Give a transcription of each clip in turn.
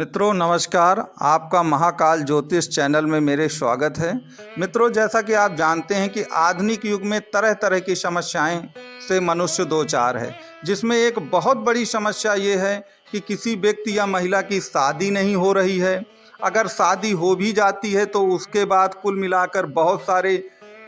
मित्रों नमस्कार, आपका महाकाल ज्योतिष चैनल में मेरे स्वागत है। मित्रों, जैसा कि आप जानते हैं कि आधुनिक युग में तरह तरह की समस्याएं से मनुष्य दो चार है, जिसमें एक बहुत बड़ी समस्या ये है कि किसी व्यक्ति या महिला की शादी नहीं हो रही है। अगर शादी हो भी जाती है तो उसके बाद कुल मिलाकर बहुत सारे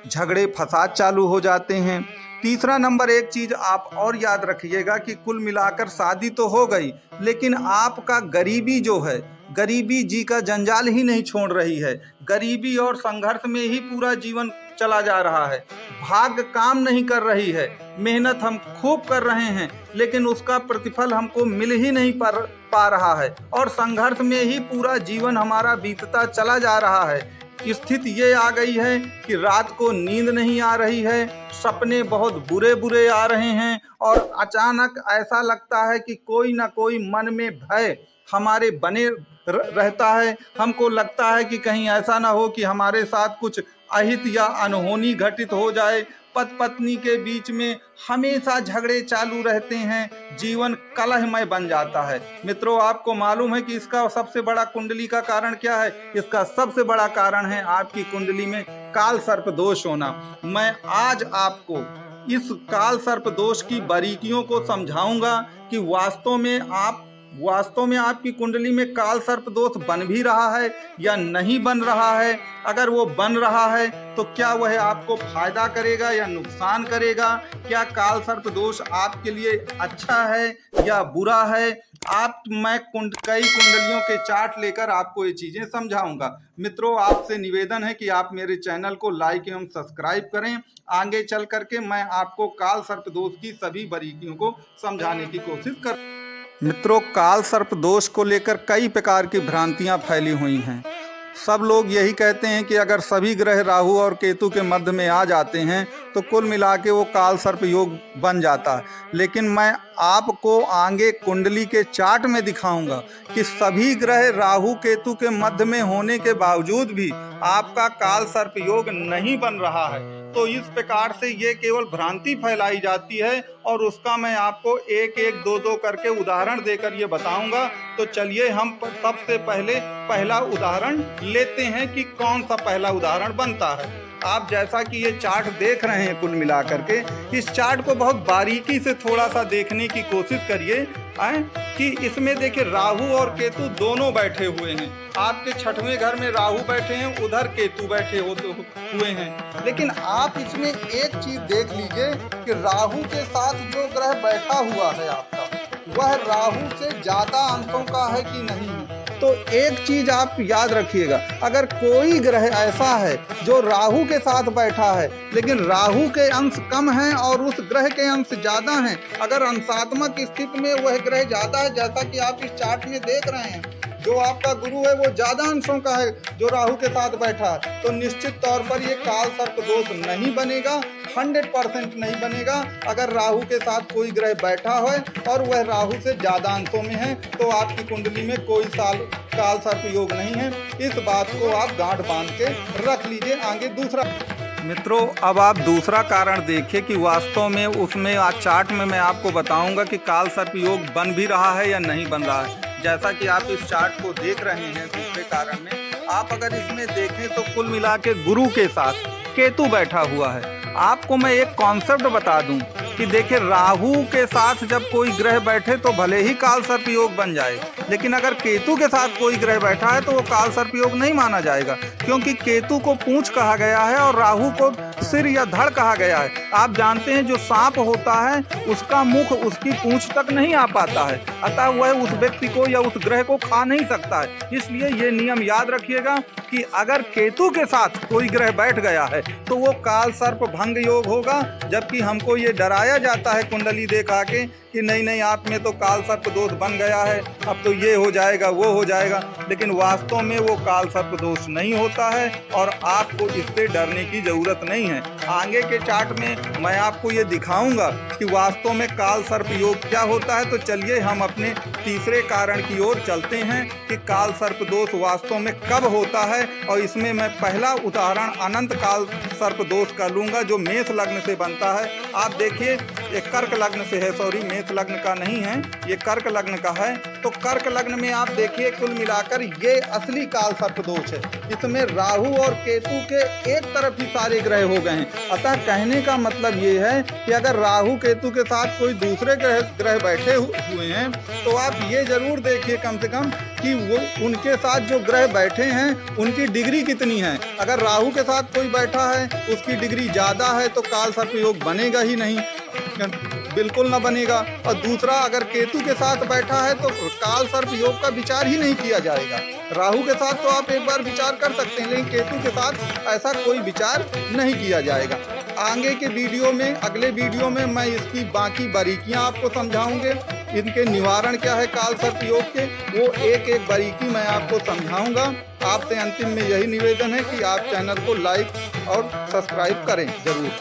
झगड़े फसाद चालू हो जाते हैं। तीसरा नंबर एक चीज़ आप और याद रखिएगा कि कुल मिलाकर शादी तो हो गई, लेकिन आपका गरीबी जो है, गरीबी जी का जंजाल ही नहीं छोड़ रही है। गरीबी और संघर्ष में ही पूरा जीवन चला जा रहा है। भाग्य काम नहीं कर रही है। मेहनत हम खूब कर रहे हैं, लेकिन उसका प्रतिफल हमको मिल ही नहीं पा रहा है और संघर्ष में ही पूरा जीवन हमारा बीतता चला जा रहा है। स्थिति ये आ गई है कि रात को नींद नहीं आ रही है, सपने बहुत बुरे बुरे आ रहे हैं और अचानक ऐसा लगता है कि कोई ना कोई मन में भय हमारे बने रहता है। हमको लगता है कि कहीं ऐसा ना हो कि हमारे साथ कुछ अहित या अनहोनी घटित हो जाए। पति पत्नी के बीच में हमेशा झगड़े चालू रहते हैं, जीवन कलहमय बन जाता है। मित्रों, आपको मालूम है कि इसका सबसे बड़ा कुंडली का कारण क्या है? इसका सबसे बड़ा कारण है आपकी कुंडली में काल सर्प दोष होना। मैं आज आपको इस काल सर्प दोष की बारीकियों को समझाऊंगा कि वास्तव में आपकी कुंडली में काल सर्प दोष बन भी रहा है या नहीं बन रहा है। अगर वो बन रहा है तो क्या वह आपको फायदा करेगा या नुकसान करेगा? क्या काल सर्प दोष आपके लिए अच्छा है या बुरा है? मैं कई कुंडलियों के चार्ट लेकर आपको ये चीजें समझाऊंगा। मित्रों, आपसे निवेदन है कि आप मेरे चैनल को लाइक एवं सब्सक्राइब करें। आगे चल करके मैं आपको काल सर्प दोष की सभी बारीकियों को समझाने की कोशिश कर। मित्रों, काल सर्प दोष को लेकर कई प्रकार की भ्रांतियां फैली हुई हैं। सब लोग यही कहते हैं कि अगर सभी ग्रह राहु और केतु के मध्य में आ जाते हैं तो कुल मिला के वो काल सर्प योग बन जाता है। लेकिन मैं आपको आगे कुंडली के चार्ट में दिखाऊंगा कि सभी ग्रह राहु केतु के मध्य में होने के बावजूद भी आपका काल सर्प योग नहीं बन रहा है। तो इस प्रकार से ये केवल भ्रांति फैलाई जाती है और उसका मैं आपको एक एक दो दो करके उदाहरण देकर ये बताऊंगा। तो चलिए हम सबसे पहले पहला उदाहरण लेते हैं कि कौन सा पहला उदाहरण बनता है। आप जैसा कि ये चार्ट देख रहे हैं, कुल मिलाकर के इस चार्ट को बहुत बारीकी से थोड़ा सा देखने की कोशिश करिए कि इसमें देखिए राहु और केतु दोनों बैठे हुए हैं। आपके छठवें घर में राहु बैठे हैं, उधर केतु बैठे हुए हैं। लेकिन आप इसमें एक चीज देख लीजिए कि राहु के साथ जो ग्रह बैठा हुआ है आपका, वह राहु से ज्यादा अंशों का है कि नहीं है। तो एक चीज आप याद रखिएगा, अगर कोई ग्रह ऐसा है जो राहु के साथ बैठा है लेकिन राहु के अंश कम हैं और उस ग्रह के अंश ज्यादा हैं, अगर अंशात्मक स्थिति में वह ग्रह ज्यादा है, जैसा कि आप इस चार्ट में देख रहे हैं, जो आपका गुरु है वो ज्यादा अंशों का है जो राहु के साथ बैठा है, तो निश्चित तौर पर ये काल सर्प दोष नहीं बनेगा, 100% नहीं बनेगा। अगर राहु के साथ कोई ग्रह बैठा है और वह राहु से ज्यादा अंशों में है तो आपकी कुंडली में कोई काल सर्प योग नहीं है। इस बात को आप गांठ बांध के रख लीजिए। आगे दूसरा। मित्रों, अब आप दूसरा कारण देखिए कि वास्तव में उसमें आज चार्ट में मैं आपको बताऊंगा कि काल सर्प योग बन भी रहा है या नहीं बन रहा है। जैसा कि आप इस चार्ट को देख रहे हैं, दूसरे कारण में आप अगर इसमें देखें तो कुल मिला के गुरु के साथ केतु बैठा हुआ है। आपको मैं एक कॉन्सेप्ट बता दूं कि देखिए, राहु के साथ जब कोई ग्रह बैठे तो भले ही काल सर्प योग बन जाए, लेकिन अगर केतु के साथ कोई ग्रह बैठा है तो वो काल सर्प योग नहीं माना जाएगा, क्योंकि केतु को पूंछ कहा गया है और राहु को सिर या धड़ कहा गया है। आप जानते हैं जो सांप होता है उसका मुख उसकी पूंछ तक नहीं आ पाता है, अतः वह उस व्यक्ति को या उस ग्रह को खा नहीं सकता है। इसलिए ये नियम याद रखिएगा कि अगर केतु के साथ कोई ग्रह बैठ गया है तो वो काल सर्प भंग योग होगा। जबकि हमको ये डराया जाता है कुंडली देखा के कि नहीं आप में तो काल सर्प दोष बन गया है, अब तो ये हो जाएगा वो हो जाएगा, लेकिन वास्तव में वो काल सर्प दोष नहीं होता है और आपको इससे डरने की जरूरत नहीं है। आगे के चार्ट में मैं आपको ये दिखाऊंगा कि वास्तव में काल सर्प योग क्या होता है। तो चलिए हम अपने तीसरे कारण की ओर चलते हैं कि काल सर्प दोष वास्तव में कब होता है, और इसमें मैं पहला उदाहरण अनंत काल सर्प दोष का लूंगा जो मेष लग्न से बनता है। आप देखिए ये कर्क लग्न से है, सॉरी मेष लग्न का नहीं है, ये कर्क लग्न का है। तो कर्क लग्न में आप देखिए कुल मिलाकर ये असली काल सर्प दोष है। इसमें राहु और केतु के एक तरफ ही सारे ग्रह हो गए हैं। अतः कहने का मतलब ये है कि अगर राहु केतु के साथ कोई दूसरे ग्रह बैठे हुए हैं तो आप ये जरूर देखिए कम से कम कि वो उनके साथ जो ग्रह बैठे हैं उनकी डिग्री कितनी है। अगर राहु के साथ कोई बैठा है उसकी डिग्री ज़्यादा है तो काल सर्प योग बनेगा ही नहीं, बिल्कुल ना बनेगा। और दूसरा अगर केतु के साथ बैठा है तो काल सर्प योग का विचार ही नहीं किया जाएगा। राहु के साथ तो आप एक बार विचार कर सकते हैं, लेकिन केतु के साथ ऐसा कोई विचार नहीं किया जाएगा। आगे के वीडियो में, अगले वीडियो में मैं इसकी बाकी बारीकियां आपको समझाऊंगे। इनके निवारण क्या है काल सर्प योग के, वो एक एक बारीकी मैं आपको समझाऊंगा। आपसे अंतिम में यही निवेदन है कि आप चैनल को लाइक और सब्सक्राइब करें जरूर।